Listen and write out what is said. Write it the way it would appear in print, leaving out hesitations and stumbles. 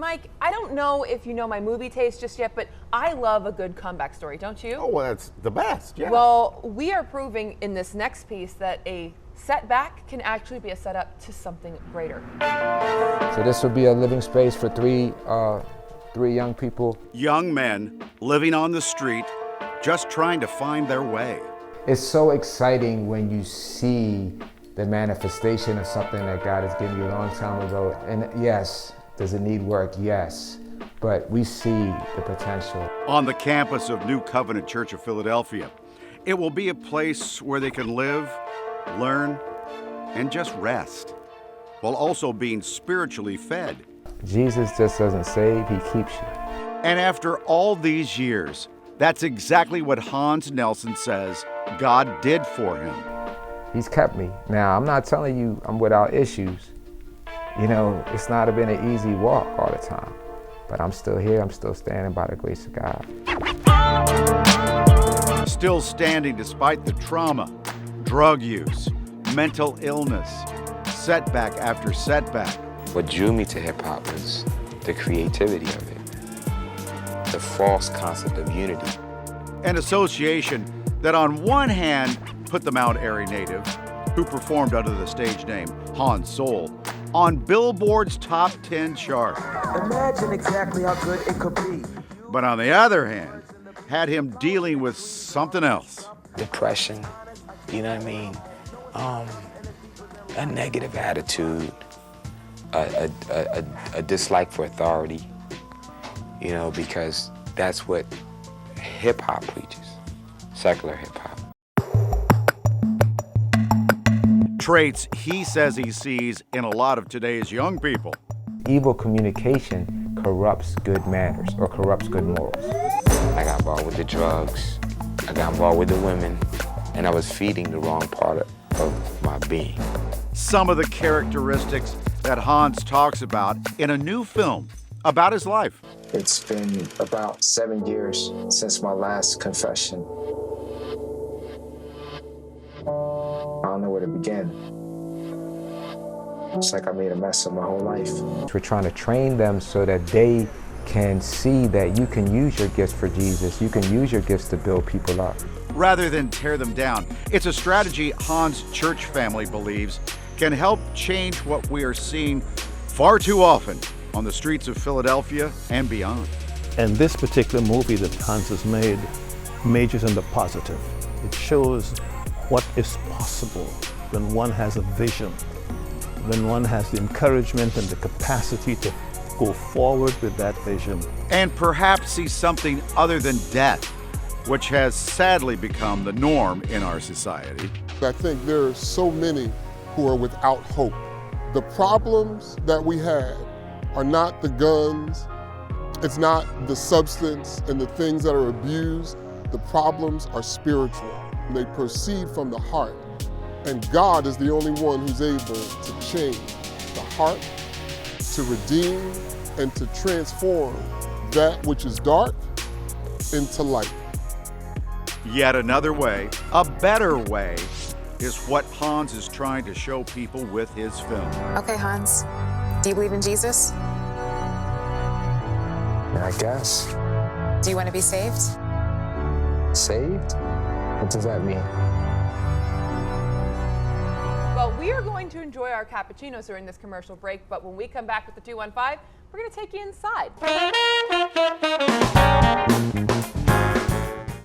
Mike, I don't know if you know my movie taste just yet, but I love a good comeback story, don't you? Oh, well, that's the best, yeah. Well, we are proving in this next piece that a setback can actually be a setup to something greater. So this will be a living space for three young people. Young men living on the street, just trying to find their way. It's so exciting when you see the manifestation of something that God has given you a long time ago. And yes, does it need work? Yes. But we see the potential. On the campus of New Covenant Church of Philadelphia, it will be a place where they can live, learn, and just rest, while also being spiritually fed. Jesus just doesn't save, he keeps you. And after all these years, that's exactly what Hans Nelson says God did for him. He's kept me. Now, I'm not telling you I'm without issues. You know, it's not been an easy walk all the time, but I'm still here, I'm still standing by the grace of God. Still standing despite the trauma, drug use, mental illness, setback after setback. What drew me to hip hop was the creativity of it, the false concept of unity. An association that on one hand put the Mount Airy native, who performed under the stage name Han Soul, on Billboard's top 10 chart. Imagine exactly how good it could be. But on the other hand, had him dealing with something else. Depression, you know what I mean? A negative attitude, a dislike for authority, you know, because that's what hip hop preaches, secular hip hop. Traits he says he sees in a lot of today's young people. Evil communication corrupts good manners or corrupts good morals. I got involved with the drugs, I got involved with the women, and I was feeding the wrong part of my being. Some of the characteristics that Hans talks about in a new film about his life. It's been about 7 years since my last confession. I don't know where to begin. It's like I made a mess of my whole life. We're trying to train them so that they can see that you can use your gifts for Jesus. You can use your gifts to build people up. Rather than tear them down, it's a strategy Hans' church family believes can help change what we are seeing far too often on the streets of Philadelphia and beyond. And this particular movie that Hans has made majors in the positive. It shows what is possible when one has a vision, when one has the encouragement and the capacity to go forward with that vision. And perhaps see something other than death, which has sadly become the norm in our society. I think there are so many who are without hope. The problems that we have are not the guns, it's not the substance and the things that are abused. The problems are spiritual. They proceed from the heart. And God is the only one who's able to change the heart, to redeem, and to transform that which is dark into light. Yet another way, a better way, is what Hans is trying to show people with his film. Okay, Hans, do you believe in Jesus? I guess. Do you want to be saved? Saved? What does that mean? Well, we are going to enjoy our cappuccinos during this commercial break, but when we come back with the 215, we're going to take you inside.